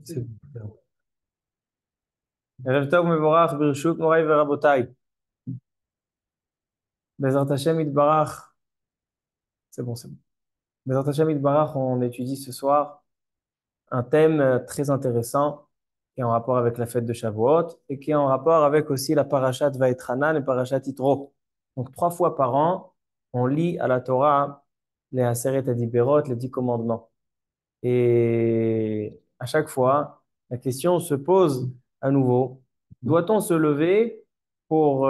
C'est bien. ערב טוב ומבורך ברשות מוריי ורבותיי. בעזרת השם יתברך, c'est bon, c'est bon. בעזרת השם יתברך, on étudie ce soir un thème très intéressant qui est en rapport avec la fête de Shavuot et qui est en rapport avec aussi la parashat Vaïtranan et parashat Yitro. Donc 3 fois par an, on lit à la Torah les Aseret Adiberot, les 10 commandements. Et à chaque fois, la question se pose à nouveau, doit-on se lever pour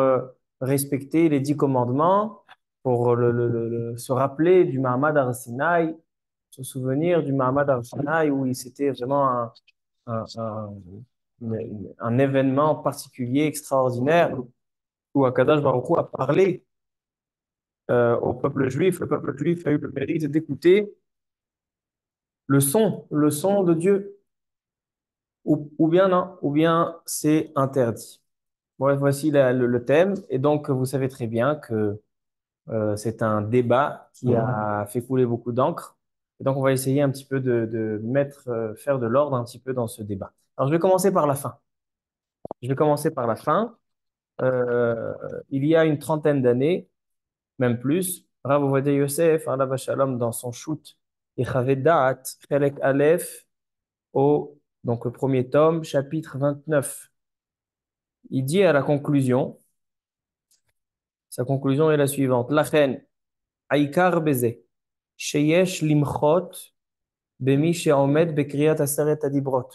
respecter les 10 commandements, pour se rappeler du Mahamad Ar-Sinaï, se souvenir du Mahamad Ar-Sinaï où il c'était vraiment un, un- un événement particulier, extraordinaire, où Akadosh Baruch Hu a parlé au peuple juif. Le peuple juif a eu le mérite d'écouter le son de Dieu. Ou bien non, ou bien c'est interdit. Bon, voici le thème. Et donc, vous savez très bien que c'est un débat qui a fait couler beaucoup d'encre. Et donc, on va essayer un petit peu de mettre, faire de l'ordre un petit peu dans ce débat. Alors, je vais commencer par la fin. Je vais commencer par la fin. Euh, il y a une trentaine d'années, même plus, Rav Ovadia Yosef, alav Shalom, dans son shoot, Yechavet Da'at, Chelek Aleph, donc le premier tome, chapitre 29. Il dit à la conclusion, sa conclusion est la suivante. Lachen, Aïkar Beze, Sheyesh Limchot, Bemi Sheomed Bekriyat Aseret Adibrot.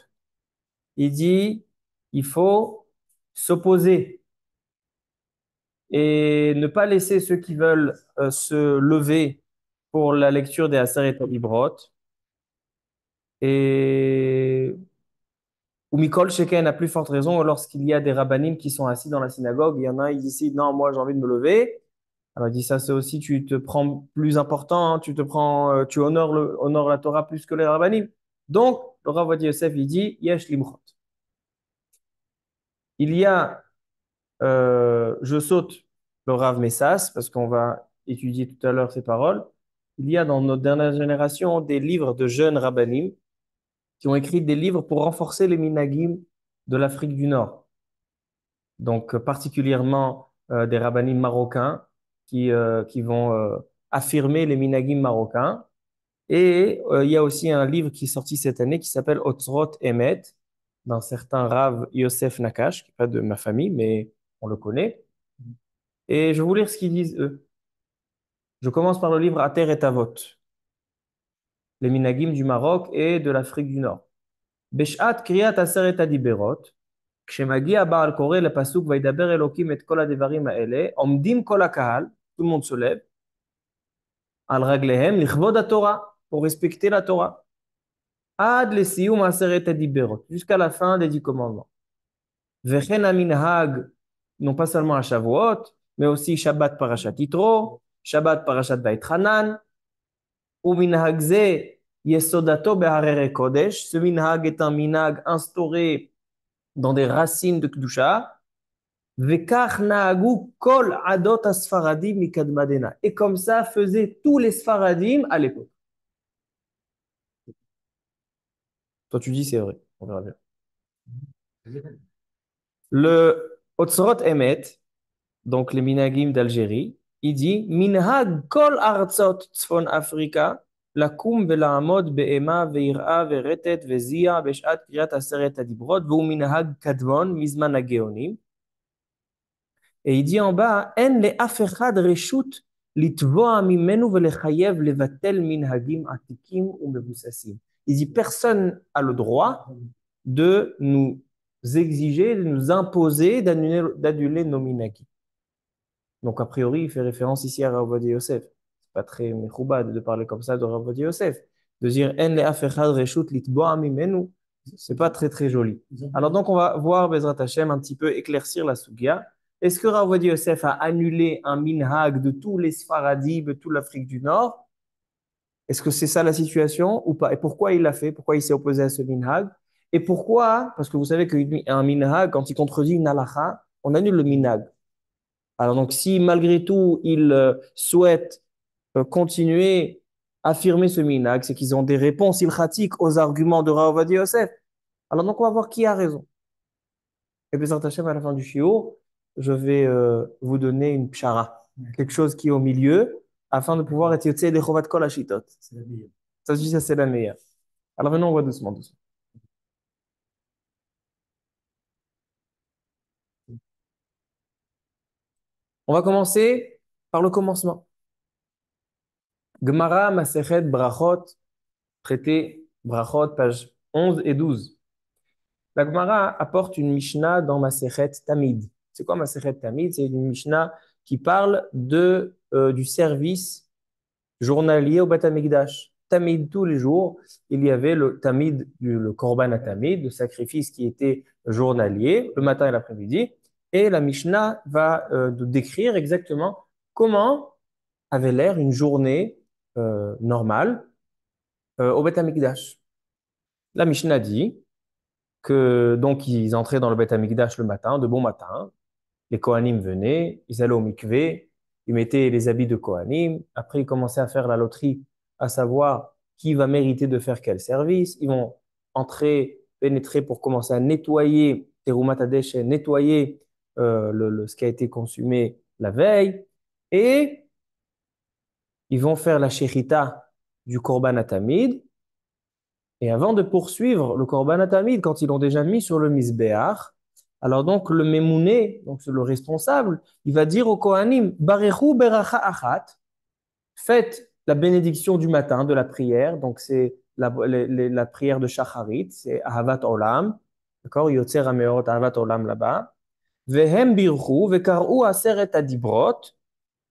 Il dit, il faut s'opposer et ne pas laisser ceux qui veulent se lever pour la lecture des Aseret Adibrot. Et ou Mikol Sheken a plus forte raison lorsqu'il y a des rabbinim qui sont assis dans la synagogue. Il y en a, ils décident, non, moi j'ai envie de me lever. Alors il dit ça, c'est aussi, tu te prends plus important, hein, tu te prends, tu honores la Torah plus que les rabbinim. Donc, le Rav Ovadia Yosef, il dit, Yesh limchot. Il y a, je saute le Rav Messas, parce qu'on va étudier tout à l'heure ces paroles. Il y a dans notre dernière génération des livres de jeunes rabbinim qui ont écrit des livres pour renforcer les minagim de l'Afrique du Nord. Donc, particulièrement des rabbinim marocains qui vont affirmer les minagim marocains. Et il y a aussi un livre qui est sorti cette année qui s'appelle Otzrot Emet, d'un certain Rav Yosef Nakash, qui n'est pas de ma famille, mais on le connaît. Et je vais vous lire ce qu'ils disent eux. Je commence par le livre Ater et Avot, les minagim du Maroc et de l'Afrique du Nord. Beshat kriyat aseret adiberot, כשמגיע בעל קורא לפסוק וידבר אלוקים את כל הדברים האלה, עומדים כל הקהל, tout le monde se lève, על רגליהם לכבוד התורה, pour respecter la Torah. עד לסיום עשרת הדיברות, jusqu'à la fin des 10 commandements. וכן המנהג, non pas seulement à Shavuot, mais aussi Shabbat parashat Yitro, Shabbat parashat Vaïtranan, ומנהג זה יסודתו בהררי קודש, ce minhag est un minhag instauré dans des racines de Kedusha, וכך נהגו כל עדות הספרדים מקדמדנה. Et comme ça faisaient tous les Sfaradim à l'époque. Toi tu dis c'est vrai, on verra bien. Le Otzrot Emet, donc les Minagim d'Algérie, il dit Minhag kol artsot tzfon Afrika, לקום ולעמוד באימה ויראה ורטט וזיע בשעת קריאת עשרת הדיברות, והוא מנהג קדמון מזמן הגאונים. Et il dit en bas, En le'af echad reshut litvoa mimenu velechayev levatel minhagim atikim ou mevussasim. Il dit, personne n'a le droit de nous exiger, de nous imposer d'annuler nos minhagim. Donc, a priori, il fait référence ici à Rav Ovadia Yosef. C'est pas très mechoubad de parler comme ça de Rav Ovadia Yosef. De dire, En le'af echad reshut litvoa mimenu, c'est pas très très joli. Alors donc, on va voir, Bezrat Hashem, un petit peu éclaircir la sugia. Est-ce que Rav Ovadia Yosef a annulé un minhag de tous les Sfaradim, de toute l'Afrique du Nord? Est-ce que c'est ça la situation ou pas? Et pourquoi il l'a fait? Pourquoi il s'est opposé à ce minhag? Et pourquoi? Parce que vous savez qu'un minhag, quand il contredit une halakha, on annule le minhag. Alors donc, si malgré tout, il souhaite continuer à affirmer ce minhag, c'est qu'ils ont des réponses ilchatiques aux arguments de Rav Ovadia Yosef. Alors donc, on va voir qui a raison. Et puis, Hashem, à la fin du shiur, je vais vous donner une pshara, quelque chose qui est au milieu, afin de pouvoir être yotzei de chovat kol hashitot. Ça, je dis, ça, c'est la meilleure. Alors maintenant, on voit doucement, doucement. On va commencer par le commencement. Gemara, Masechet, Brachot, traité Brachot, page 11 et 12. La Gemara apporte une Mishnah dans Masechet Tamid. C'est quoi Masechet Tamid? C'est une Mishnah qui parle du service journalier au Beth Amikdash. Tamid, tous les jours, il y avait le Tamid, le Korban à Tamid, le sacrifice qui était journalier, le matin et l'après-midi. Et la Mishnah va décrire exactement comment avait l'air une journée normale au Beth Amikdash. La Mishnah dit que donc ils entraient dans le Beth Amikdash le matin, de bon matin. Les Kohanim venaient, ils allaient au mikvé, ils mettaient les habits de Kohanim. Après, ils commençaient à faire la loterie, à savoir qui va mériter de faire quel service. Ils vont entrer, pénétrer pour commencer à nettoyer Terumat HaDeshen, nettoyer ce qui a été consumé la veille. Et ils vont faire la shechita du Korban Atamid. Et avant de poursuivre le Korban Atamid, quand ils l'ont déjà mis sur le Misbéach, alors donc le Memouné, donc c'est le responsable, il va dire au Kohanim, Barechu beracha achat, faites la bénédiction du matin, de la prière, donc c'est la prière de Shacharit, c'est Ahavat Olam, d'accord, Yotzer Hameot Ahavat Olam là-bas, Vehem birchu, vekar'u aseret adibrot,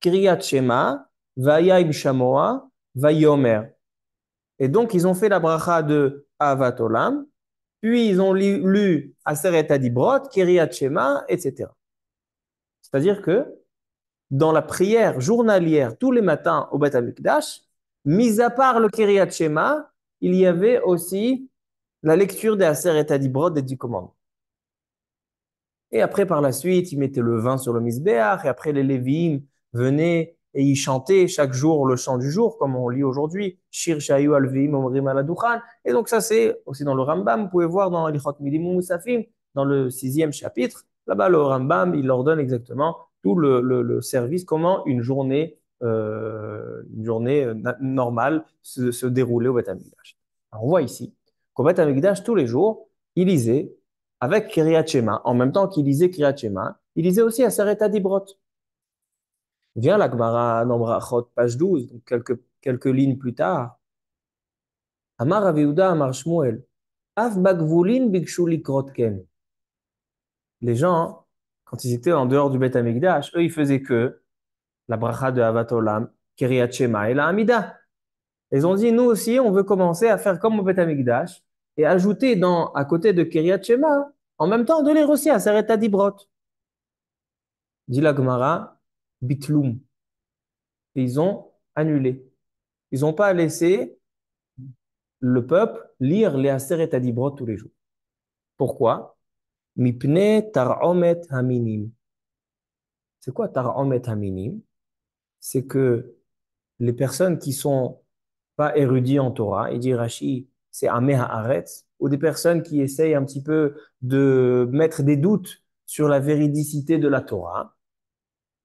Kriyat Shema, Vayayim Shamoa, Vayomer. Et donc, ils ont fait la bracha de Ahavat Olam, puis ils ont lu Aseret Adibrot, Kiryat Shema, etc. C'est-à-dire que dans la prière journalière tous les matins au Beth Amikdash, mis à part le Kiryat Shema, il y avait aussi la lecture des Aseret Adibrot des 10 commandements. Et après, par la suite, ils mettaient le vin sur le misbéach, et après, les Lévi'im venaient et ils chantaient chaque jour le chant du jour, comme on lit aujourd'hui, Shir Shayu Alvim Omrim Aladukhan. Et donc, ça, c'est aussi dans le Rambam, vous pouvez voir dans Alichot Midim Moussafim, dans le 6e chapitre. Là-bas, le Rambam, il leur donne exactement tout le service, comment une journée normale se déroulait au Beth Amikdash. Alors, on voit ici qu'au Beth Amikdash, tous les jours, il lisait avec Kiryat Shema, en même temps qu'il lisait Kiryat Shema, il lisait aussi Aseret Adibrot. Vient la Gemara dans Brachot, page 12, donc quelques lignes plus tard. Amar Rav Yehuda Amar Shmuel, Af Bagvulin Bikshu Likrot Ken. Les gens, quand ils étaient en dehors du Beth Amikdash, eux, ils faisaient que la bracha de Havat Olam, Kiryat Shema et la Hamida. Ils ont dit, nous aussi, on veut commencer à faire comme au Beth Amikdash et ajouter à côté de Kiryat Shema, en même temps, de lire aussi Aseret Adibrot. Dit la Gemara, Bitloum. Et ils ont annulé. Ils n'ont pas laissé le peuple lire les Aseret Adibrot tous les jours. Pourquoi? Mipne tar'omet haminim. C'est quoi tar'omet haminim? C'est que les personnes qui sont pas érudits en Torah, il dit Rashi, c'est Ameh Haaretz, ou des personnes qui essayent un petit peu de mettre des doutes sur la véridicité de la Torah.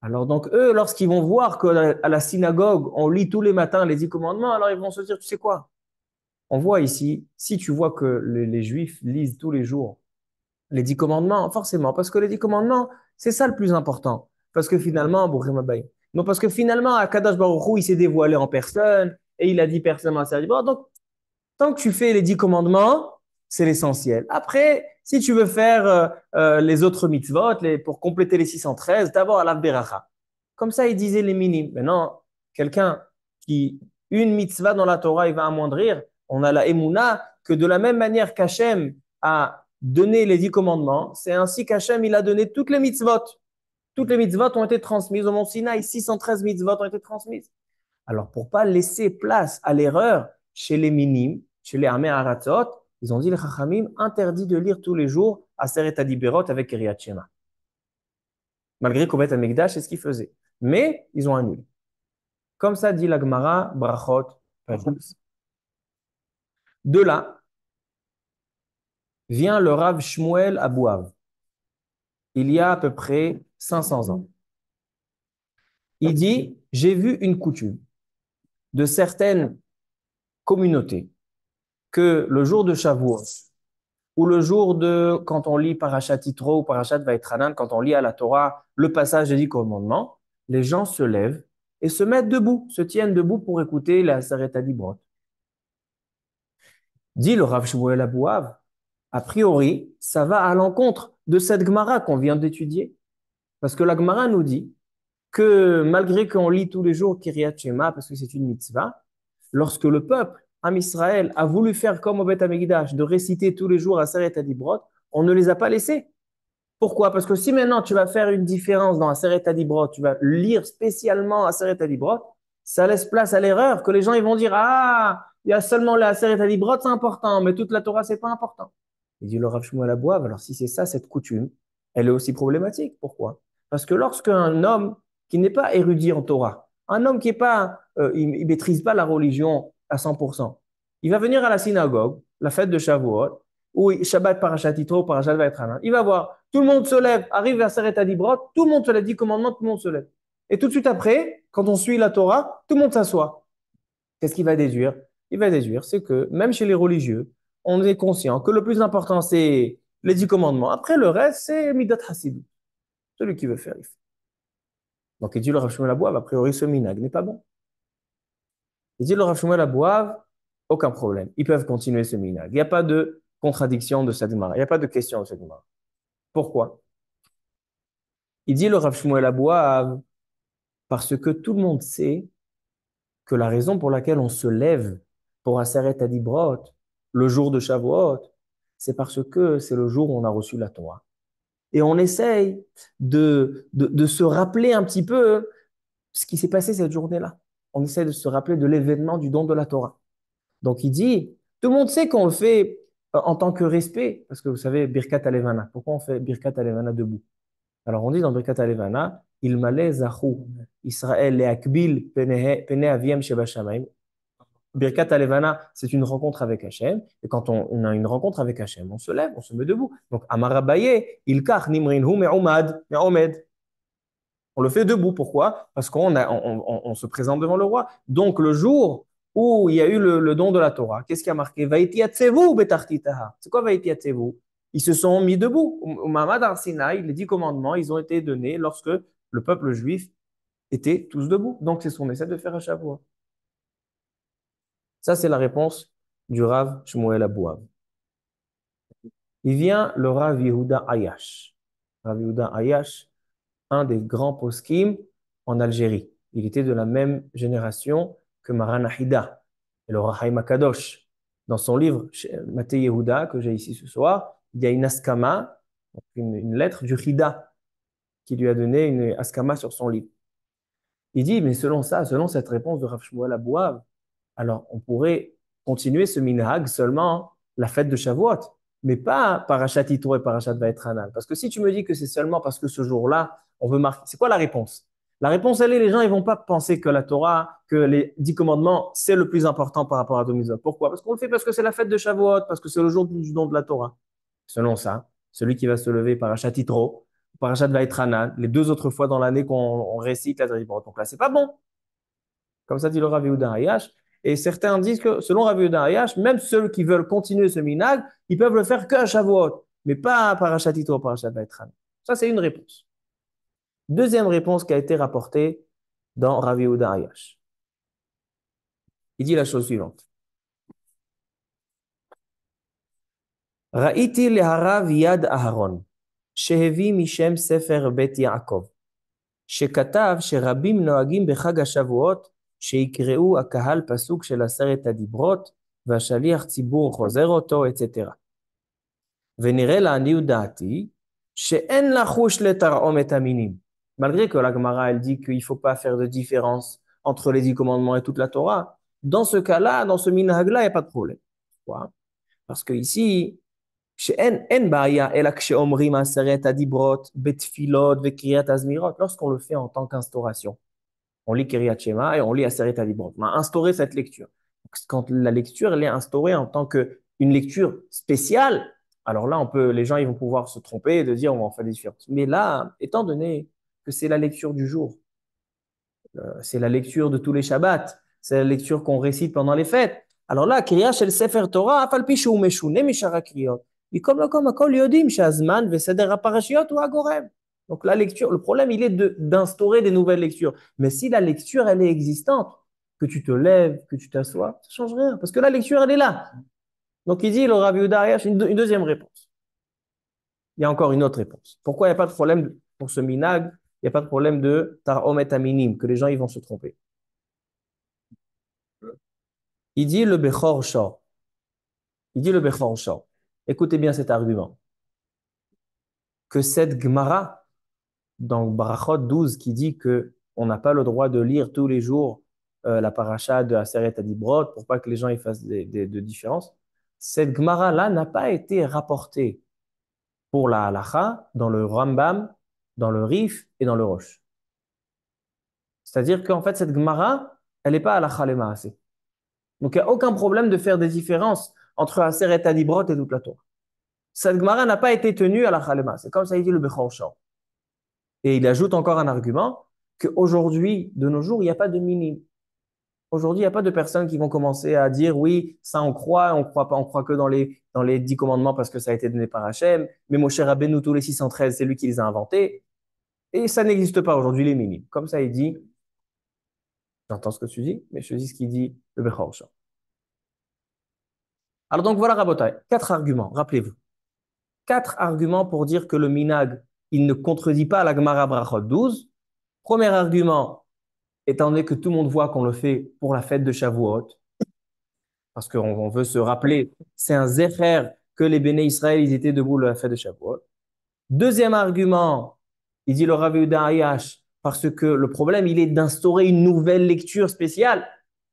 Alors donc eux, lorsqu'ils vont voir qu'à la synagogue, on lit tous les matins les 10 commandements, alors ils vont se dire, tu sais quoi? On voit ici, si tu vois que les Juifs lisent tous les jours les 10 commandements, forcément, parce que les 10 commandements, c'est ça le plus important. Parce que finalement, non, parce que finalement, Akadosh Baruch Hu, il s'est dévoilé en personne et il a dit personnellement à sa vie. Bon, donc, tant que tu fais les 10 commandements, c'est l'essentiel. Après, si tu veux faire les autres mitzvot, pour compléter les 613, d'abord à la beracha. Comme ça, il disait les minimes. Maintenant, quelqu'un qui, une mitzvah dans la Torah, il va amoindrir. On a la émouna que de la même manière qu'Hachem a donné les 10 commandements, c'est ainsi qu'Hachem, il a donné toutes les mitzvot. Toutes les mitzvot ont été transmises au mont Sinaï. 613 mitzvot ont été transmises. Alors, pour pas laisser place à l'erreur chez les minimes, chez les Amé Aratzot, ils ont dit les Chachamim interdit de lire tous les jours Aseret Adiberot avec Kiryat Shema. Malgré qu'au Beth Amikdash, c'est ce qu'ils faisaient. Mais ils ont annulé. Comme ça dit la Gemara, Brachot, page 12. De là, vient le Rav Shmuel Abouav, il y a à peu près 500 ans. Il dit, j'ai vu une coutume de certaines communautés que le jour de Shavuot ou le jour de, quand on lit Parashat Yitro ou Parashat Vaïtranan, quand on lit à la Torah le passage des 10 commandements, les gens se lèvent et se mettent debout, se tiennent debout pour écouter la Aseret Dibrot. Dit le Rav Shmuel Abouav, a priori, ça va à l'encontre de cette Gemara qu'on vient d'étudier. Parce que la Gemara nous dit que malgré qu'on lit tous les jours Kiryat Shema, parce que c'est une mitzvah, lorsque le peuple, Am Israël, a voulu faire comme au Beth Amikdash, de réciter tous les jours Aseret Dibrot, on ne les a pas laissés. Pourquoi? Parce que si maintenant tu vas faire une différence dans Aseret Dibrot, tu vas lire spécialement Aseret Dibrot, ça laisse place à l'erreur, que les gens ils vont dire, ah, il y a seulement la Aseret Dibrot, c'est important, mais toute la Torah, c'est pas important. Il dit le Rav Shmuel Abouav, alors si c'est ça, cette coutume, elle est aussi problématique. Pourquoi? Parce que lorsqu'un homme qui n'est pas érudit en Torah, un homme qui est pas, il maîtrise pas la religion à 100%, il va venir à la synagogue, la fête de Shavuot, ou Shabbat Parashat Yitro, Parashat Vaïtranan, il va voir, tout le monde se lève, arrive à Seret Adibrot, tout le monde se lève, 10 commandements, tout le monde se lève. Et tout de suite après, quand on suit la Torah, tout le monde s'assoit. Qu'est-ce qu'il va déduire? Il va déduire, c'est que même chez les religieux, on est conscient que le plus important, c'est les 10 commandements. Après, le reste, c'est Midat Hasid. Celui qui veut faire, il fait. Donc, il dit le Rav Shmuel Abouav, a priori, ce minag n'est pas bon. Il dit le Rav Shmuel Abouav, aucun problème. Ils peuvent continuer ce minag. Il n'y a pas de contradiction de cette Gemara. Il n'y a pas de question de cette Gemara. Pourquoi? Il dit le Rav Shmuel Abouav, parce que tout le monde sait que la raison pour laquelle on se lève pour Aseret Adibrot, le jour de Shavuot, c'est parce que c'est le jour où on a reçu la Torah. Et on essaye de se rappeler un petit peu ce qui s'est passé cette journée-là. On essaie de se rappeler de l'événement du don de la Torah. Donc il dit, tout le monde sait qu'on le fait en tant que respect, parce que vous savez, Birkat Alevana. Pourquoi on fait Birkat Alevana debout? Alors on dit dans Birkat Alevana, il malais zachou Israël le akbil pene aviem sheba shamayim. Birkat Alevana, c'est une rencontre avec Hachem. Et quand on a une rencontre avec Hachem, on se lève, on se met debout. Donc Amarabaye, il kach nimrinhu me'omed. On le fait debout. Pourquoi? Parce on se présente devant le roi. Donc, le jour où il y a eu le don de la Torah, qu'est-ce qui a marqué? Vaïti yatsevu betartitaha. C'est quoi Vaïti yatsevu? Ils se sont mis debout. Au Mamad Arsinaï, les 10 commandements, ils ont été donnés lorsque le peuple juif était tous debout. Donc, c'est ce qu'on essaie de faire à Shavuot. Ça, c'est la réponse du Rav Shmuel Abouav. Il vient le Rav Yehuda Ayash. Rav Yehuda Ayash, un des grands poskim en Algérie. Il était de la même génération que Maran Ahida et le Rahaim Akadosh. Dans son livre, Maté Yehuda, que j'ai ici ce soir, il y a une askama, une lettre du Hida, qui lui a donné une askama sur son livre. Il dit, mais selon ça, selon cette réponse de Rav Shmuel Abouav, alors on pourrait continuer ce minhag seulement la fête de Shavuot, mais pas Parashat Yitro et Parashat Vaïtranan. Parce que si tu me dis que c'est seulement parce que ce jour-là, on veut marquer, c'est quoi la réponse? La réponse, elle est, les gens, ils vont pas penser que la Torah, que les 10 commandements, c'est le plus important par rapport à Domizot. Pourquoi? Parce qu'on le fait parce que c'est la fête de Shavuot, parce que c'est le jour du don de la Torah. Selon ça, celui qui va se lever Parashat Yitro, Parashat Vaïtranan, les 2 autres fois dans l'année qu'on récite la Torah, donc là, c'est pas bon. Comme ça dit le Rav Yehuda Hayash. Et certains disent que, selon Rav Yehuda Hayash, même ceux qui veulent continuer ce minag, ils peuvent le faire qu'à Shavuot, mais pas à Parashat Yitro, Parashat Vaïtranan. Ça, c'est une réponse. Deuxième réponse qui a été rapportée dans Rav Yehuda Hayash. Il dit la chose suivante. Ra'iti leharav yad Aharon, shehevi mishem sefer bet Yaakov, שכתב שרבים נוהגים בחג השבועות שיקראו הקהל פסוק של 10 הדיברות והשליח ציבור חוזר אותו, etc. ונראה לעניות דעתי שאין לחוש לתרעום את המינים. Malgré que la Gemara elle dit qu'il ne faut pas faire de différence entre les 10 commandements et toute la Torah, dans ce cas-là, dans ce minhag-là, il n'y a pas de problème. Pourquoi? Parce que ici, שאין בעיה, אלא כשאומרים 10 הדיברות בתפילות וקריאת הזמירות, lorsqu'on le fait en tant qu'instauration. On lit Kiryat Shema et on lit 10 הדיברות. On a instauré cette lecture. Quand la lecture elle est instaurée en tant qu'une lecture spéciale, Alors là, les gens, ils vont pouvoir se tromper et de dire, on va en faire des différences. Mais là, étant donné que c'est la lecture du jour, c'est la lecture de tous les Shabbats, c'est la lecture qu'on récite pendant les fêtes. Alors là, Kriya shel Sefer Torah, אף על פי שהוא משונה משאר הקריאות, מכל מקום, הכל יודעים שהזמן וסדר הפרשיות הוא הגורם. Donc la lecture, le problème, il est d'instaurer des nouvelles lectures. Mais si la lecture, elle est existante, que tu te lèves, que tu t'assois, ça change rien, parce que la lecture, elle est là. Donc il dit, le Rav Yehuda Ayash, une deuxième réponse. Il y a encore une autre réponse. Pourquoi il n'y a pas de problème pour ce minag? Il n'y a pas de problème de tar'om et aminim, que les gens, ils vont se tromper. Il dit le Bechor Shor. Il dit le Bechor Shor. Écoutez bien cet argument. Que cette Gemara, dans Barachot 12, qui dit que on n'a pas le droit de lire tous les jours la paracha de Aseret Adibrot pour pas que les gens y fassent de différence, cette Gemara-là n'a pas été rapportée pour la halacha dans le Rambam, dans le Rif et dans le Rosh. C'est-à-dire qu'en fait, cette Gemara, elle n'est pas halacha le maaseh. Donc, il n'y a aucun problème de faire des différences entre Aseret Adibrot et toute la Torah. Cette Gemara n'a pas été tenue à la Khalema. C'est comme ça il dit le Bechor Shor. Et il ajoute encore un argument qu'aujourd'hui, de nos jours, il n'y a pas de minime. Aujourd'hui, il n'y a pas de personnes qui vont commencer à dire oui, ça on croit pas, on croit que dans les 10 commandements parce que ça a été donné par Hachem. Mais mon cher Rabbeinu, tous les 613, c'est lui qui les a inventés. Et ça n'existe pas aujourd'hui, les minimes. Comme ça, il dit, j'entends ce que tu dis, mais je te dis ce qu'il dit le Bechor Shor. Alors donc voilà, Rabotai, 4 arguments, rappelez-vous. 4 arguments pour dire que le minag, il ne contredit pas la Gemara Brachot 12. Premier argument, étant donné que tout le monde voit qu'on le fait pour la fête de Shavuot, parce qu'on veut se rappeler, c'est un zécher que les béné Israël, ils étaient debout à la fête de Shavuot. Deuxième argument, il dit le Rav Yehuda Ayash, parce que le problème, il est d'instaurer une nouvelle lecture spéciale.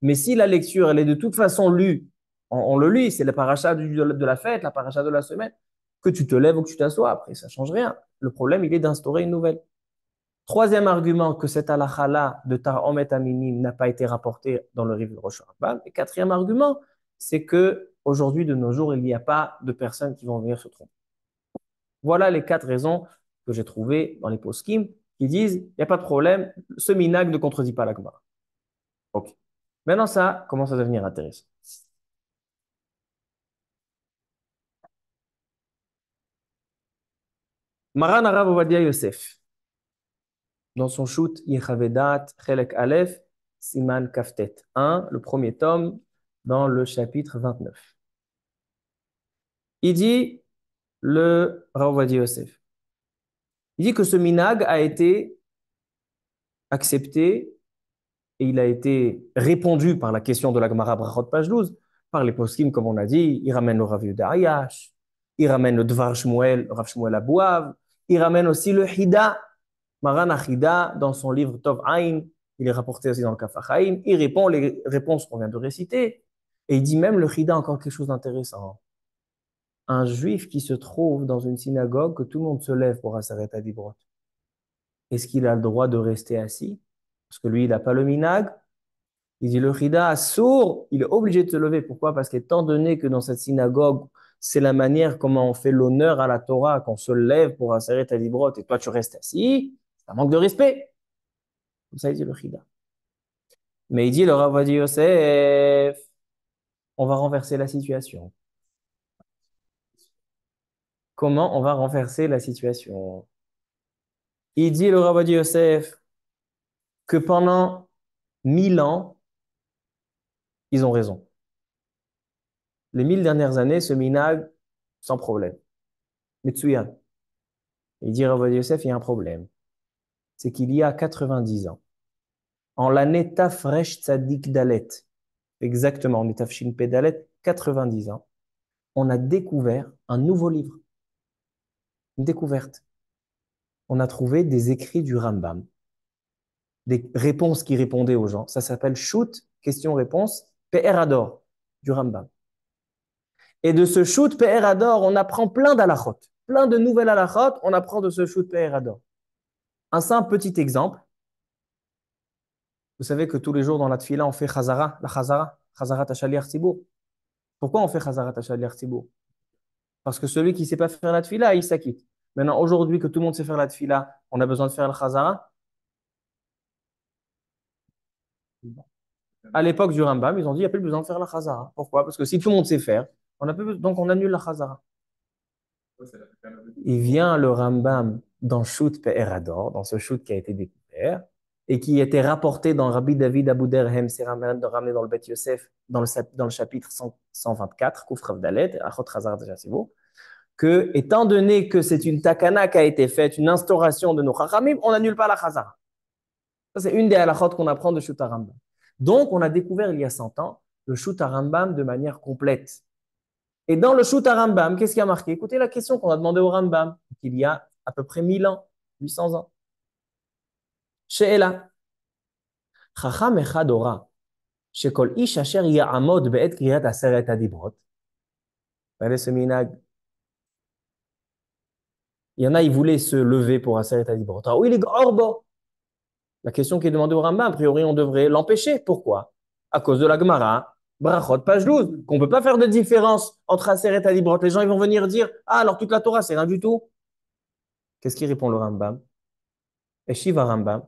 Mais si la lecture, elle est de toute façon lue, on le lit, c'est la paracha de la fête, la paracha de la semaine, que tu te lèves ou que tu t'assois, après, ça change rien. Le problème, il est d'instaurer une nouvelle. Troisième argument, que cette halakha-là de Tar'om et Aminim n'a pas été rapportée dans le livre de Rosh Hashanah. Et quatrième argument, c'est que aujourd'hui, de nos jours, il n'y a pas de personnes qui vont venir se tromper. Voilà les 4 raisons que j'ai trouvées dans les poskim qui disent, il n'y a pas de problème, ce minag ne contredit pas la Gemara. Ok. Maintenant, ça commence à devenir intéressant. Maran Arav Ovadia Yosef, dans son shoot Yechavedat Chelek Aleph, Siman Kaftet 1, le premier tome, dans le chapitre 29. Il dit, le Rav Ovadia Yosef, il dit que ce minag a été accepté et il a été répondu par la question de la Gemara Brachot, page 12, par les poskim, comme on a dit. Il ramène le Rav Yehuda Ayash, il ramène le Dvar Shmuel, Rav Shmuel Abouav, il ramène aussi le Hida, Maran Achida, dans son livre Tov Ain, il est rapporté aussi dans le Kaf HaChaim, il répond les réponses qu'on vient de réciter, et il dit même le Hida encore quelque chose d'intéressant. Un juif qui se trouve dans une synagogue, que tout le monde se lève pour Aseret Adibrot, est-ce qu'il a le droit de rester assis? Parce que lui, il n'a pas le minag. Il dit le Chida sourd, il est obligé de se lever. Pourquoi? Parce qu'étant donné que dans cette synagogue, c'est la manière comment on fait l'honneur à la Torah, qu'on se lève pour insérer ta librote et toi tu restes assis, c'est un manque de respect. Comme ça, il dit le Chida. Mais il dit le Rav Ovadia Yosef, on va renverser la situation. Comment on va renverser la situation? Il dit le Rav Ovadia Yosef que pendant 1000 ans, ils ont raison. Les 1000 dernières années, ce minag, sans problème. Metsuyan. Il dit Rav Ovadia Yosef, il y a un problème. C'est qu'il y a 90 ans, en l'année Tafresh Tzadik Dalet, exactement, on est Tafshin Pedalet, 90 ans, on a découvert un nouveau livre, une découverte. On a trouvé des écrits du Rambam, des réponses qui répondaient aux gens. Ça s'appelle Shoot, question-réponse, Pe'er Hador, du Rambam. Et de ce Shoot Pe'er Hador, on apprend plein d'halachot, plein de nouvelles halachot, on apprend de ce Shoot Pe'er Hador. Un simple petit exemple. Vous savez que tous les jours dans la tfila, on fait Chazara, la Chazara, Chazarat Hashaliach Tzibour. Pourquoi on fait Chazarat Hashaliach Tzibour? Parce que celui qui ne sait pas faire la tfila, il s'acquitte. Maintenant, aujourd'hui, que tout le monde sait faire la tfila, on a besoin de faire le chazara. À l'époque du Rambam, ils ont dit, il n'y a plus besoin de faire la chazara. Pourquoi? Parce que si tout le monde sait faire, on a plus besoin, donc on annule la chazara. Il vient le Rambam dans Shoot Pe'erador, dans ce shoot qui a été découvert, et qui était rapporté dans Rabbi David Abu Derhem, c'est ramené dans le Bet Yosef, dans le chapitre 124, Koufrav Dalet, Achot Chazar déjà c'est beau, que, étant donné que c'est une takana qui a été faite, une instauration de nos chachamim, on n'annule pas la chazara. Ça, c'est une des halachot qu'on apprend de Shut Rambam. Donc, on a découvert il y a 100 ans le Shut Rambam de manière complète. Et dans le Shut Rambam, qu'est-ce qui a marqué? Écoutez la question qu'on a demandé au Rambam, il y a à peu près 1000 ans, 800 ans. She'ela, Chacham echad ora, shekol ish asher ya'amod be'et kriyat aseret hadibrot. Regardez ce minag. Il y en a, ils voulaient se lever pour aseret hadibrot. Ah oui, il est orbo. La question qui est demandée au Rambam, a priori, on devrait l'empêcher. Pourquoi? À cause de la Gemara, Brachot, page 12, qu'on ne peut pas faire de différence entre Aseret et Librot. Les gens ils vont venir dire, ah, alors toute la Torah, c'est rien du tout. Qu'est-ce qu'il répond le Rambam? Eshiva Rambam.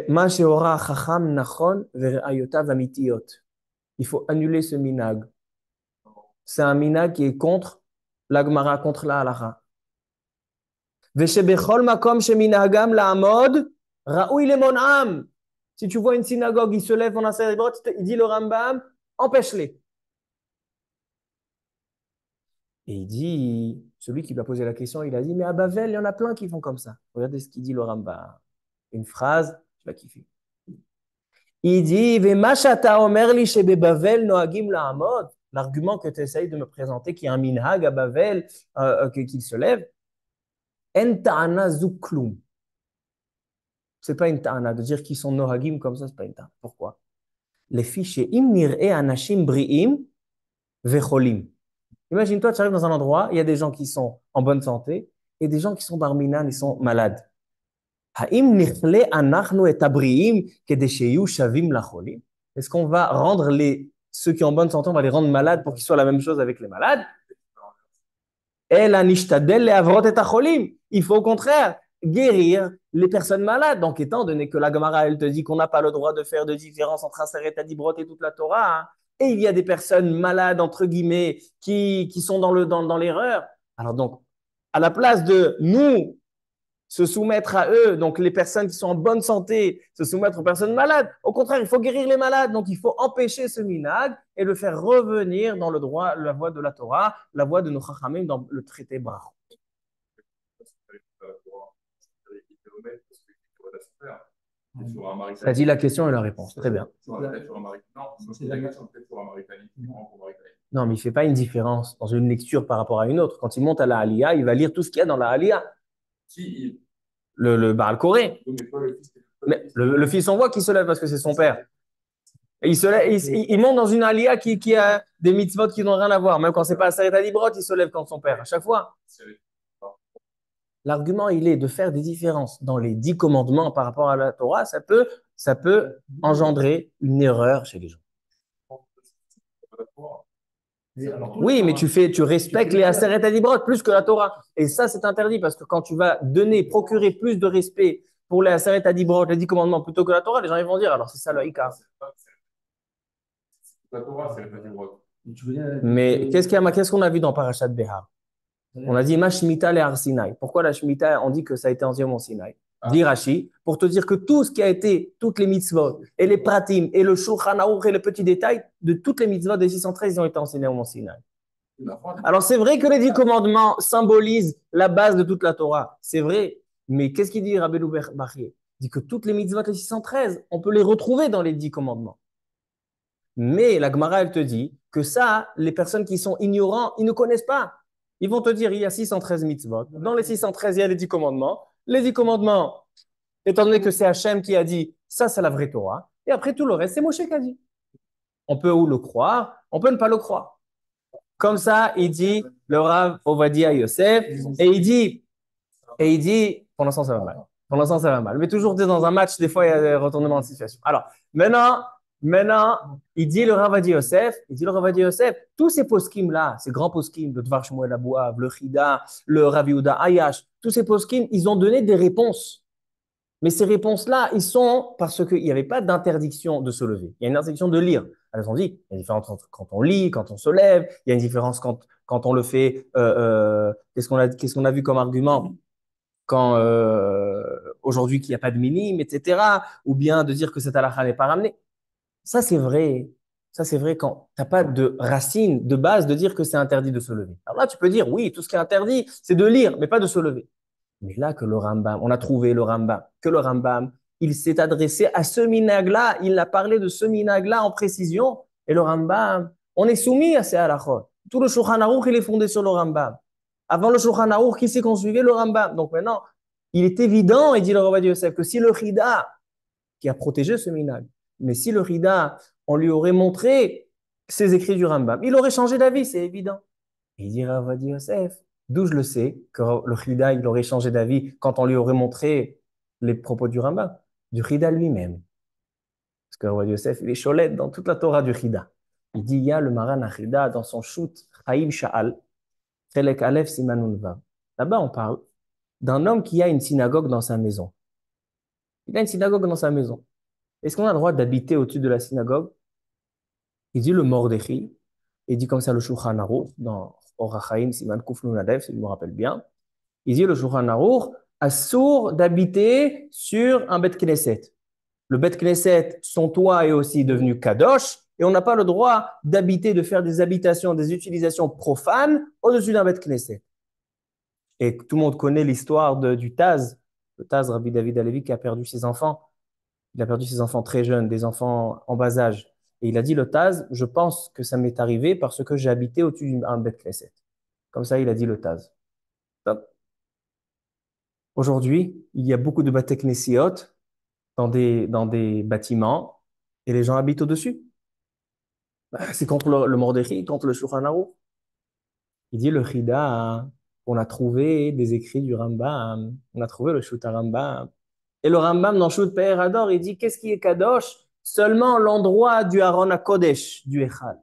Ma sheora chacham nachon ve'ayotav amitiyot. Il faut annuler ce minag. C'est un minag qui est contre la Gemara, contre la halacha. Ve'shebechol makom sheminagam la'amod ra'ui lemon'am. Si tu vois une synagogue, il se lève en Aseret Librot, il dit le Rambam, empêche-les. Et il dit, celui qui lui a posé la question, il a dit, mais à Bavel, il y en a plein qui font comme ça. Regardez ce qu'il dit le Rambam. Une phrase, tu vas kiffer. Il dit, Vemashata omerli shebe Bavel noagim la'amod. L'argument que tu essayes de me présenter, qu'il y a un minhag à Bavel, qu'il se lève, en ta'ana zuklum. C'est pas une ta'ana. De dire qu'ils sont nohagim comme ça, c'est pas une ta'ana. Pourquoi? Les fichiers im nir'e anashim bri'im vecholim. Imagine-toi, tu arrives dans un endroit, il y a des gens qui sont en bonne santé et des gens qui sont barminan, ils sont malades. Est-ce qu'on va rendre ceux qui sont en bonne santé, on va les rendre malades pour qu'ils soient la même chose avec les malades? Il faut au contraire guérir les personnes malades. Donc, étant donné que la Gemara, elle te dit qu'on n'a pas le droit de faire de différence entre Aseret Adibrot et toute la Torah, hein, et il y a des personnes malades, entre guillemets, qui sont dans l'erreur. Alors donc, à la place de nous se soumettre à eux, donc les personnes qui sont en bonne santé, se soumettre aux personnes malades, au contraire, il faut guérir les malades. Donc, il faut empêcher ce minag et le faire revenir dans le droit, la voie de la Torah, la voie de nos chachamim dans le traité Brach. Ça dit la question et la réponse. Très bien. Non, mais il ne fait pas une différence dans une lecture par rapport à une autre. Quand il monte à la Aliyah, il va lire tout ce qu'il y a dans la Aliyah. Le Baal Koré. Mais le fils, on voit qu'il se lève parce que c'est son père. Et il monte dans une Aliyah qui a des mitzvot qui n'ont rien à voir. Même quand ce n'est pas Aseret Adibrot, il se lève quand son père. À chaque fois. L'argument, il est de faire des différences dans les 10 commandements par rapport à la Torah. Ça peut engendrer une erreur chez les gens. Oui, mais tu respectes les Aseret Adibrot plus que la Torah. Et ça, c'est interdit parce que quand tu vas procurer plus de respect pour les Aseret Adibrot, les 10 commandements, plutôt que la Torah, les gens ils vont dire, alors c'est ça le Ika. La Torah, c'est les Adibrot. Mais qu'est-ce qu'on a vu dans Parashat Behar? On a dit ma Shemitah le Har Sinai. Pourquoi la Shemitah, on dit que ça a été enseigné au Sinaï? Dit Rashi, pour te dire que tout ce qui a été, toutes les mitzvot, et les pratim, et le Shulchan Aruch, et les petits détails, de toutes les mitzvot des 613, ils ont été enseignés au Mont Sinaï. Alors c'est vrai que les 10 commandements symbolisent la base de toute la Torah. C'est vrai. Mais qu'est-ce qu'il dit Rabbeinu Bachye? Il dit que toutes les mitzvot des 613, on peut les retrouver dans les 10 commandements. Mais la Gemara, elle te dit que ça, les personnes qui sont ignorants, ils ne connaissent pas. Ils vont te dire, il y a 613 mitzvot. Dans les 613, il y a les 10 commandements. Les 10 commandements, étant donné que c'est Hachem qui a dit, ça, c'est la vraie Torah. Et après, tout le reste, c'est Moshe qui a dit. On peut ou le croire, on peut ne pas le croire. Comme ça, il dit, le Rav Ovadia Yosef, et il dit, pour l'instant, ça va mal. Pour l'instant, ça va mal. Mais toujours dans un match, des fois, il y a des retournements de situation. Alors, maintenant, Maintenant, il dit le Ravadi Yosef, tous ces poskim-là, ces grands poskim, le Dvar Shmuel Abouav, le Chida, le Rav Yehuda Ayash, tous ces poskim, ils ont donné des réponses. Mais ces réponses-là, ils sont parce qu'il n'y avait pas d'interdiction de se lever. Il y a une interdiction de lire. Alors, on dit, il y a une différence entre quand on lit, quand on se lève. Il y a une différence quand on le fait. Qu'est-ce qu'on a vu comme argument quand aujourd'hui qu'il n'y a pas de minime, etc. Ou bien de dire que cette halakha n'est pas ramenée. Ça, c'est vrai. Ça, c'est vrai quand tu n'as pas de racine, de base, de dire que c'est interdit de se lever. Alors là, tu peux dire, oui, tout ce qui est interdit, c'est de lire, mais pas de se lever. Mais là, que le Rambam, on a trouvé le Rambam, que le Rambam, il s'est adressé à ce minag-là, il a parlé de ce minag-là en précision. Et le Rambam, on est soumis à ces halakhot. Tout le Shulchan Aruch, il est fondé sur le Rambam. Avant le Shulchan Aruch, qui c'est qu'on suivait le Rambam? Donc maintenant, il est évident, et dit le Rav Yosef, que si le Rida, qui a protégé ce minag, mais si le Rida, on lui aurait montré ses écrits du Rambam, il aurait changé d'avis, c'est évident. Et il dit Rav Yosef, d'où je le sais que le Chida, il aurait changé d'avis quand on lui aurait montré les propos du Rambam, du Chida lui-même. Parce que Rav Yosef, il est cholette dans toute la Torah du Chida. Il dit, il y a le Maran Achida dans son shoot Chaim Sha'al, Chelek Aleph Simanun Vav. Là-bas, on parle d'un homme qui a une synagogue dans sa maison. Il a une synagogue dans sa maison. Est-ce qu'on a le droit d'habiter au-dessus de la synagogue? Il dit le Mordechai. Il dit comme ça le Shulchan Aruch dans Orachaim Siman Kuf Nun Aleph, si je me rappelle bien. Il dit le Shulchan Aruch assourd d'habiter sur un Bet Knesset. Le Bet Knesset, son toit est aussi devenu Kadosh, et on n'a pas le droit d'habiter, de faire des habitations, des utilisations profanes au-dessus d'un Bet Knesset. Et tout le monde connaît l'histoire du Taz, le Taz, Rabbi David Halevi, qui a perdu ses enfants. Il a perdu ses enfants très jeunes, des enfants en bas âge. Et il a dit, le Taz, je pense que ça m'est arrivé parce que j'ai habité au-dessus d'un Bet Knesset. Comme ça, il a dit le Taz. Top. Aujourd'hui, il y a beaucoup de Bate Knessiot dans des bâtiments et les gens habitent au-dessus. C'est contre le Mordechai, contre le Shulchan Aruch. Il dit le Chida, hein, on a trouvé des écrits du Rambam, on a trouvé le Shut Rambam. Et le Rambam dans Shut Pe'er Hador, il dit qu'est-ce qui est Kadosh? Seulement l'endroit du Haron HaKodesh, du Echal.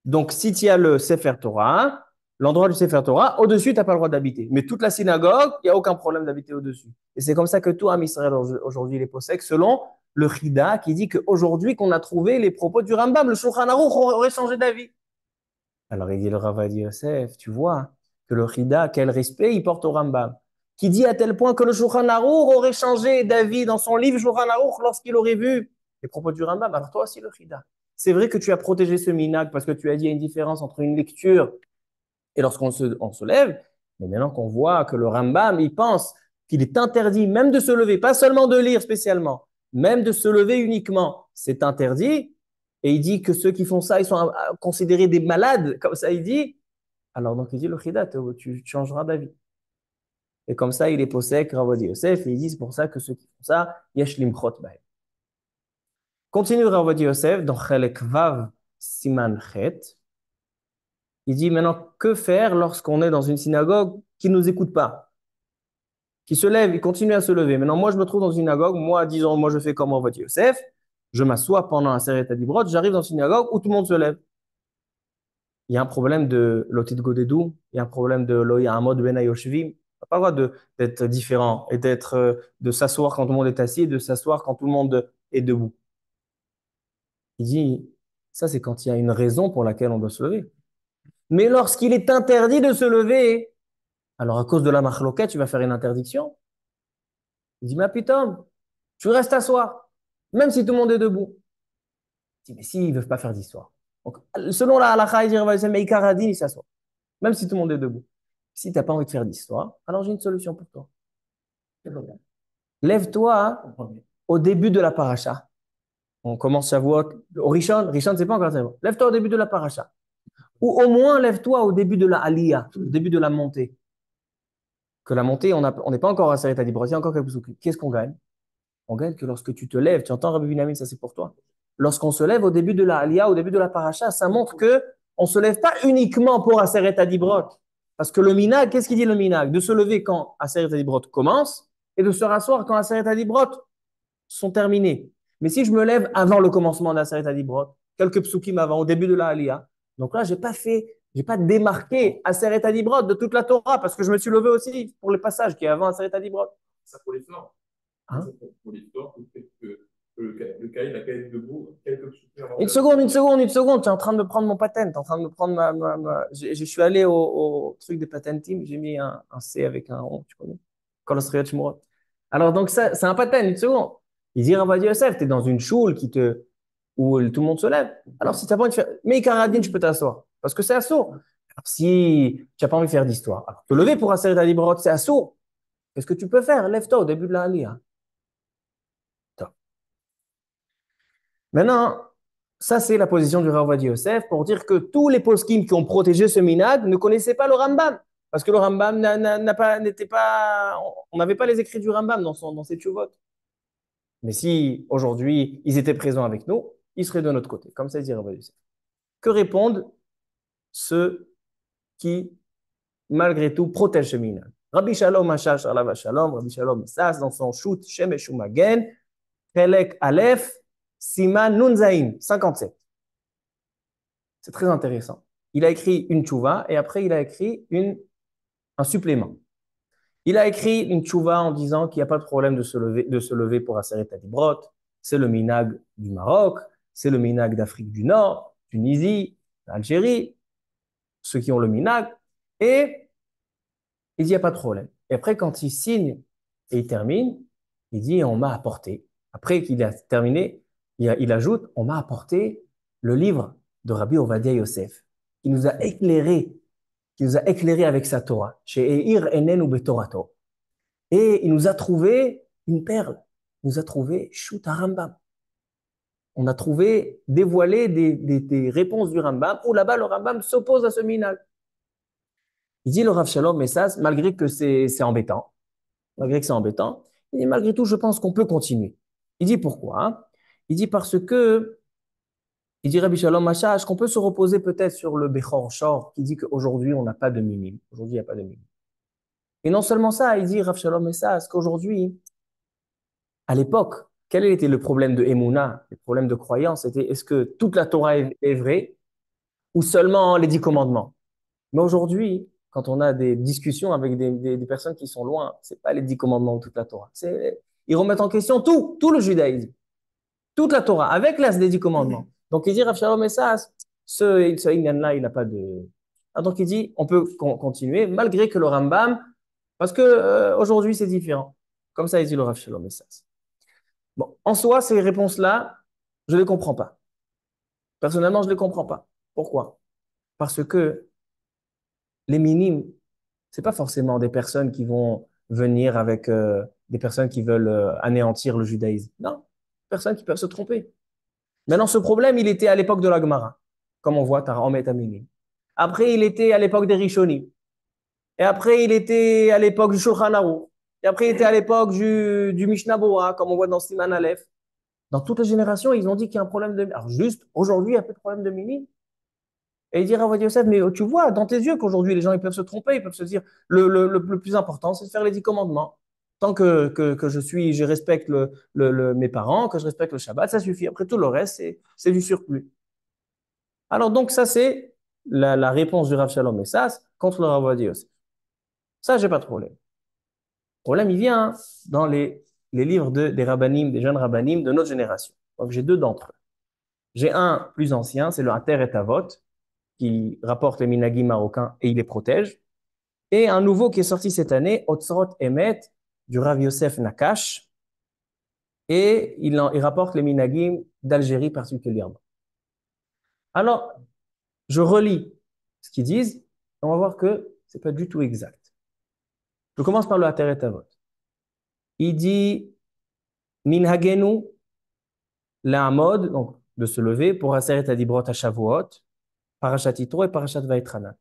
Donc si tu as le Sefer Torah, l'endroit du Sefer Torah, au-dessus, tu n'as pas le droit d'habiter. Mais toute la synagogue, il n'y a aucun problème d'habiter au-dessus. Et c'est comme ça que tout Am Israël aujourd'hui les possède, selon le Chida qui dit qu'aujourd'hui qu'on a trouvé les propos du Rambam, le Shulchan Aruch aurait changé d'avis. Alors il dit le Rav Yosef, tu vois que le Chida, quel respect il porte au Rambam, qui dit à tel point que le Shulchan Aruch aurait changé d'avis dans son livre Shulchan Aruch lorsqu'il aurait vu les propos du Rambam. Alors toi aussi le Chida. C'est vrai que tu as protégé ce minag parce que tu as dit il y a une différence entre une lecture et lorsqu'on se lève, mais maintenant qu'on voit que le Rambam, il pense qu'il est interdit même de se lever, pas seulement de lire spécialement, même de se lever uniquement, c'est interdit. Et il dit que ceux qui font ça, ils sont considérés des malades, comme ça il dit. Alors donc il dit le Chida, tu changeras d'avis. Et comme ça, il est possèque, Rav Yosef, et il dit c'est pour ça que ceux qui font ça, yesh limchot bahem. Continue Rav Yosef dans Chelek Vav Siman Chet. Il dit maintenant, que faire lorsqu'on est dans une synagogue qui ne nous écoute pas, qui se lève, il continue à se lever. Maintenant, moi, je me trouve dans une synagogue, moi, disons, moi, je fais comme Rav Yosef, je m'assois pendant un Seret Adibrot, j'arrive dans une synagogue où tout le monde se lève. Il y a un problème de lotit godedou, il y a un problème de loya amod ben ayoshvim. On n'a pas le droit d'être différent et de s'asseoir quand tout le monde est assis et de s'asseoir quand tout le monde est debout. Il dit, ça, c'est quand il y a une raison pour laquelle on doit se lever. Mais lorsqu'il est interdit de se lever, alors à cause de la machloquette, tu vas faire une interdiction. Il dit, mais putain, tu restes asseoir, même si tout le monde est debout. Il dit, mais si, ils ne veulent pas faire d'histoire. Donc, selon la halakha, il dit, mais Ikaradin, il s'assoit, même si tout le monde est debout. Si tu n'as pas envie de faire d'histoire, alors j'ai une solution pour toi. Lève-toi au début de la paracha. On commence à voir au Rishon. Rishon, c'est pas encore ça. Lève-toi au début de la paracha. Ou au moins, lève-toi au début de la aliyah, au début de la montée. Que la montée, on n'est pas encore à Seret Adibra, il y a encore quelques soucis. Qu'est-ce qu'on gagne? On gagne que lorsque tu te lèves, tu entends Rabbi Binyamin, ça c'est pour toi. Lorsqu'on se lève au début de la aliyah, au début de la paracha, ça montre que on se lève pas uniquement pour Aseret Adibrot. Parce que le minag, qu'est-ce qu'il dit le minag? De se lever quand Aseret Adibrot commence et de se rasseoir quand Aseret Adibrot sont terminés. Mais si je me lève avant le commencement de la Seret Adibrot, quelques psukim avant, au début de la Aliyah, donc là, j'ai pas démarqué Aseret Adibrot de toute la Torah parce que je me suis levé aussi pour le passage qui est avant Aseret Adibrot. Ça pour l'histoire. Hein? Ça pour l'histoire, le fait que le Caïn a qu'à être debout quelques secondes avant Une que seconde, une seconde, une seconde. Tu es en train de me prendre mon patent. Tu es en train de me prendre Je suis allé au truc des patent team. J'ai mis un C avec un rond, tu connais. Kolos Riyot Shmurot. Alors, donc, ça, c'est un patent, une seconde. Il dit, Rabbi Yosef, tu es dans une choule où tout le monde se lève. Alors, si tu n'as pas envie de faire. Mais Ikaradine, je peux t'asseoir. Parce que c'est assourd. Alors, si tu n'as pas envie de faire d'histoire, alors te lever pour un Seret Adibrot, c'est assourd. Qu'est-ce que tu peux faire? Lève-toi au début de la Aliyah. Maintenant, ça, c'est la position du Rav Ovadia Yosef pour dire que tous les poskim qui ont protégé ce minag ne connaissaient pas le Rambam. Parce que le Rambam n'était pas, on n'avait pas les écrits du Rambam dans ses tshuvot. Mais si aujourd'hui ils étaient présents avec nous, ils seraient de notre côté. Comme ça, dit Rav Ovadia Yosef. Que répondent ceux qui, malgré tout, protègent ce minag? Rabbi Shalom Hashash Alav Shalom, Rabbi Shalom Sas, dans son shoot Shemesh Umagen, Chelek Aleph, Siman Nunzaim, 57. C'est très intéressant. Il a écrit une tchouva et après il a écrit un supplément. Il a écrit une tchouva en disant qu'il n'y a pas de problème de se lever pour Aseret Adibrot. C'est le minag du Maroc, c'est le minag d'Afrique du Nord, Tunisie, Algérie, ceux qui ont le minag. Et il dit il n'y a pas de problème. Et après, quand il signe et il termine, il dit on m'a apporté. Après qu'il a terminé, il ajoute on m'a apporté le livre de Rabbi Ovadia Yosef, qui nous a éclairé, avec sa Torah. Chez Eir Enen ou Betorato. Et il nous a trouvé une perle. Il nous a trouvé Shut Rambam. On a trouvé dévoilé des réponses du Rambam, où là-bas le Rambam s'oppose à ce minag. Il dit le Rav Shalom, mais ça, malgré que c'est embêtant, il dit malgré tout, je pense qu'on peut continuer. Il dit pourquoi? Hein? Il dit parce que il dit Rabbi Shalom Machash qu'on peut se reposer peut-être sur le Bechor Shor qui dit qu'aujourd'hui on n'a pas de minime. Aujourd'hui il n'y a pas de minime. Et non seulement ça, il dit Rav Shalom Messas qu'aujourd'hui, à l'époque, quel était le problème de Emouna, le problème de croyance? C'était est-ce que toute la Torah est vraie ou seulement les 10 commandements? Mais aujourd'hui, quand on a des discussions avec des personnes qui sont loin, c'est pas les 10 commandements ou toute la Torah. Ils remettent en question tout le judaïsme, toute la Torah, avec l'as des 10 commandements. Donc il dit Rav Shalom Messas, ce Inyan-là, il n'a pas de. Ah, donc il dit, on peut continuer, malgré que le Rambam, parce que aujourd'hui c'est différent. Comme ça, il dit le Rav Shalom Messas. Bon, en soi, ces réponses-là, je ne les comprends pas. Personnellement, je ne les comprends pas. Pourquoi? Parce que les minimes, c'est pas forcément des personnes qui vont venir avec des personnes qui veulent anéantir le judaïsme. Non, personnes qui peuvent se tromper. Maintenant, ce problème, il était à l'époque de la Gemara, comme on voit, Tara Omet Aminim. Après, il était à l'époque des Rishonim. Et après, il était à l'époque du Shulchan Aruch. Et après, il était à l'époque du Mishnah Bora, comme on voit dans Siman Aleph. Dans toutes les générations, ils ont dit qu'il y a un problème de. Alors, juste, aujourd'hui, il y a peu de problème de mini. Et il dira à Yosef, mais tu vois dans tes yeux qu'aujourd'hui, les gens, ils peuvent se tromper, ils peuvent se dire, le plus important, c'est de faire les 10 commandements. Tant que je respecte mes parents, que je respecte le Shabbat, ça suffit. Après, tout le reste, c'est du surplus. Alors, donc, ça, c'est la réponse du Rav Shalom Messas contre le Rav Yosef. Ça, j'ai pas de problème. Le problème, il vient dans les livres des rabbanim, des jeunes rabbanim de notre génération. Donc, j'ai deux d'entre eux. J'ai un plus ancien, c'est le Ater et Avot, qui rapporte les minagim marocains et il les protège. Et un nouveau qui est sorti cette année, Otzrot Emet, du Rav Yosef Nakash, et il rapporte les minagim d'Algérie particulièrement. Alors, je relis ce qu'ils disent, et on va voir que c'est pas du tout exact. Je commence par le Ater et Avot. Il dit, Minhagenu, la mode, donc de se lever pour Aseret Adibrot à Shavuot, Parashat Yitro et Parashat Vaïtrana.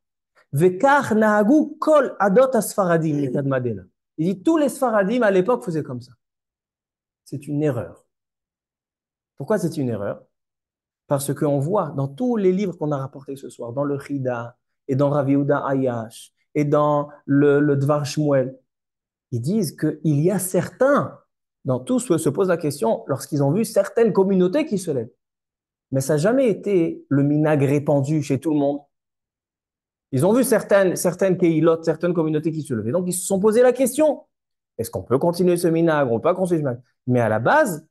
Vekach nahagu kol adot asfaradim mitadmadena. Il dit tous les sfaradim à l'époque faisaient comme ça. C'est une erreur. Pourquoi c'est une erreur? Parce qu'on voit dans tous les livres qu'on a rapportés ce soir, dans le Chida et dans Rav Yehuda Ayash et dans le Dvar Shmuel, ils disent qu'il y a certains Dans tous se posent la question lorsqu'ils ont vu certaines communautés qui se lèvent. Mais ça n'a jamais été le minag répandu chez tout le monde. Ils ont vu certaines kéhilotes, certaines communautés qui se levaient. Donc, ils se sont posé la question, est-ce qu'on peut continuer ce minag? On ne peut pas continuer ce minag. Mais à la base,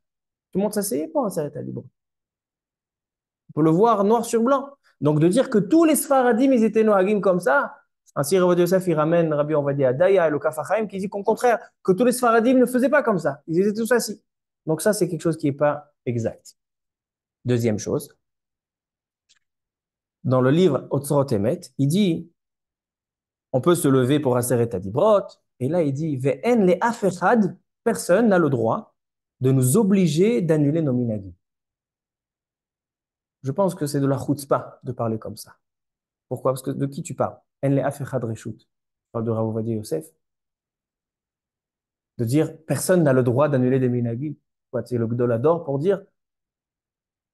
tout le monde s'asseyait pour un Seret libre. On peut le voir noir sur blanc. Donc, de dire que tous les Sfaradim, ils étaient noagim comme ça, ainsi Rabbi Yosef, il ramène Rabbi Ovadia Adaya et le Kaf HaChaim qui dit qu'au contraire, que tous les Sfaradim ne faisaient pas comme ça. Ils étaient tous assis. Donc, ça, c'est quelque chose qui n'est pas exact. Deuxième chose, dans le livre Otzrot Emet, il dit on peut se lever pour Aseret Adibrot, et là, il dit Ve'en le afechad, personne n'a le droit de nous obliger d'annuler nos minagim. Je pense que c'est de la chutzpah de parler comme ça. Pourquoi? Parce que de qui tu parles? En le afechad reshut. Tu parles de Rav Ovadia Yosef. De dire personne n'a le droit d'annuler des minagim. C'est le Gdolador pour dire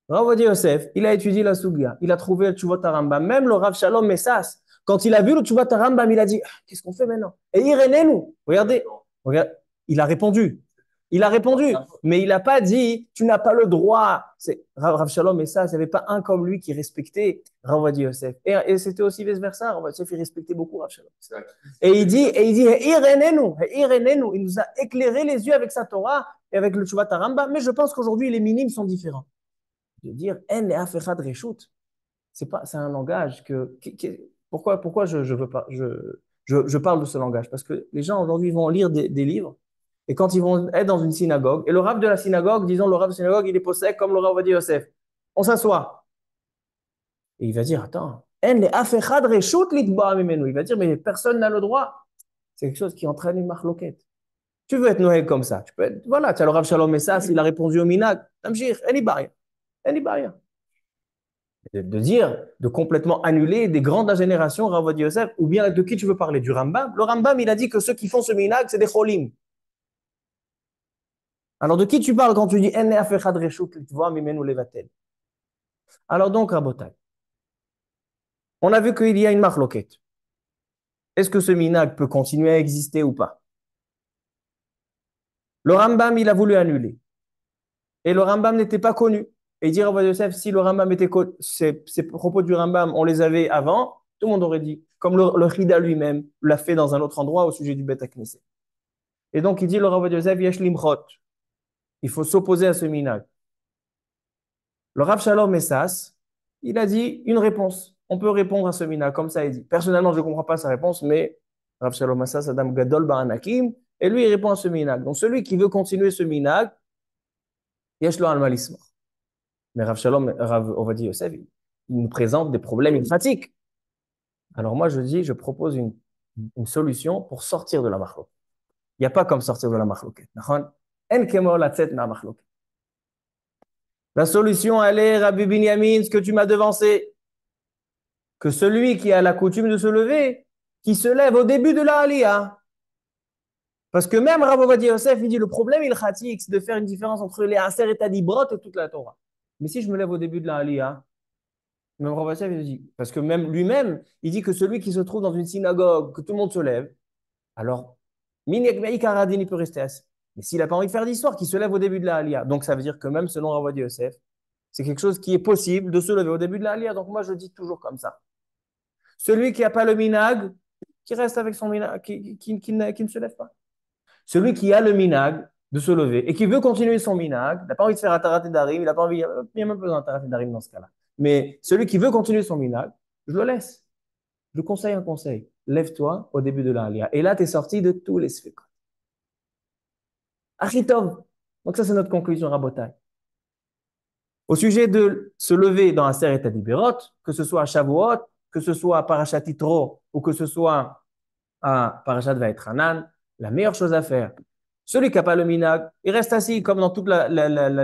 Rav Ovadia Yosef, il a étudié la Sugia, il a trouvé le Tshuvot HaRambam, même le Rav Shalom Messas, quand il a vu le Tshuvot HaRambam, il a dit qu'est-ce qu'on fait maintenant? Et Irénénu, regardez, regarde, il a répondu. Il a répondu, mais il n'a pas dit tu n'as pas le droit. C'est Rav Shalom Messas, il n'y avait pas un comme lui qui respectait Rav Ovadia Yosef. Et c'était aussi vice-versa, Rav Ovadia Yosef, il respectait beaucoup Rav Shalom. Et il dit Irénénu, il nous a éclairé les yeux avec sa Torah et avec le Tshuvot HaRambam, mais je pense qu'aujourd'hui les minimes sont différents. De dire en afechad reshut, c'est un langage pourquoi je veux pas je parle de ce langage parce que les gens aujourd'hui vont lire des livres et quand ils vont être dans une synagogue et le rav de la synagogue, disons le rav de la synagogue, il est possède comme le rav Ovadia Yosef, on s'assoit et il va dire attends en afechad reshut litba mimenu, il va dire mais personne n'a le droit, c'est quelque chose qui entraîne une marloquette. Tu veux être noé comme ça, tu peux être, voilà, tu as le rav Shalom Messas, il a répondu au minag tamshir eni baria. De dire, de complètement annuler des grandes générations, Rav Ovadia Yosef, ou bien de qui tu veux parler? Du Rambam? Le Rambam, il a dit que ceux qui font ce minag, c'est des cholim. Alors de qui tu parles quand tu dis Enne afechad reshut l'itva mimenu levatel? Alors donc, Rabotai, on a vu qu'il y a une marloquette. Est-ce que ce minag peut continuer à exister ou pas? Le Rambam, il a voulu annuler. Et le Rambam n'était pas connu. Et dire à Rav Ovadia Yosef, si le Rambam était connu, ces propos du Rambam, on les avait avant, tout le monde aurait dit. Comme le Chida lui-même l'a fait dans un autre endroit au sujet du Bet HaKnesset. Et donc, il dit, le Rav Ovadia Yosef, yesh limchot. Il faut s'opposer à ce minag. Le Rav Shalom Messas, il a dit une réponse. On peut répondre à ce minag, comme ça il dit. Personnellement, je ne comprends pas sa réponse, mais Rav Shalom Messas, Adam Gadol Baranakim, et lui, il répond à ce minag. Donc, celui qui veut continuer ce minag, yesh lo al malisma. Mais Rav Ovadia Yosef, il nous présente des problèmes pratiques. Alors moi, je propose une solution pour sortir de la marloquette. Il n'y a pas comme sortir de la marloquette. La solution, elle est, Rabbi Binyamin, ce que tu m'as devancé, que celui qui a la coutume de se lever, qui se lève au début de la Aliyah. Parce que même Rav Ovadia Yosef, il dit, le problème ilchatique, c'est de faire une différence entre les Aser et Tadibrot et toute la Torah. Mais si je me lève au début de la Aliyah, même Rav Ovadia Yosef, il dit, parce que même lui-même, il dit que celui qui se trouve dans une synagogue, que tout le monde se lève, alors, Minek Karadin, il peut rester assis. Mais s'il n'a pas envie de faire d'histoire, qu'il se lève au début de la Aliyah. Donc, ça veut dire que même selon Rav Ovadia Yosef, c'est quelque chose qui est possible de se lever au début de la Aliyah. Donc, moi, je dis toujours comme ça. Celui qui n'a pas le minag, qui reste avec son minag, qui ne se lève pas. Celui qui a le minag de se lever et qui veut continuer son minag, il n'a pas envie de faire Atarat et Darim, il n'a pas envie, il n'y a même pas besoin d'Atarat et Darim dans ce cas-là. Mais celui qui veut continuer son minag, je le laisse. Je conseille un conseil. Lève-toi au début de la Aliyah. Et là, tu es sorti de tous les sfekot. Achitov. Donc ça, c'est notre conclusion, Rabotai. Au sujet de se lever dans un Aseret Adiberot, que ce soit à Shavuot, que ce soit à Parashat Yitro, ou que ce soit à Parashat Vaetranan, la meilleure chose à faire, celui qui n'a pas le minag, il reste assis, comme dans toute la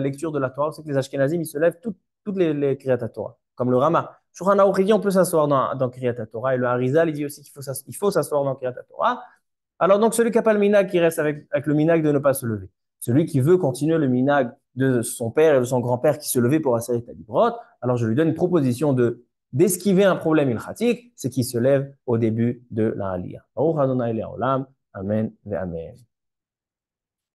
lecture de la Torah. C'est que les Ashkenazim, ils se lèvent toutes les Kriyat Torah, comme le Rama. Shulchan Aruch, il dit on peut s'asseoir dans Kriyat Torah, et le Harizal, il dit aussi qu'il faut s'asseoir dans Kriyat Torah. Alors donc, celui qui n'a pas le minag, qui reste avec le minag de ne pas se lever. Celui qui veut continuer le minag de son père et de son grand-père qui se levait pour Aseret Adibrot, alors je lui donne une proposition d'esquiver un problème ilchatique, c'est qu'il se lève au début de la Aliyah. Baruch Adonai Le'olam. Amen et Amen.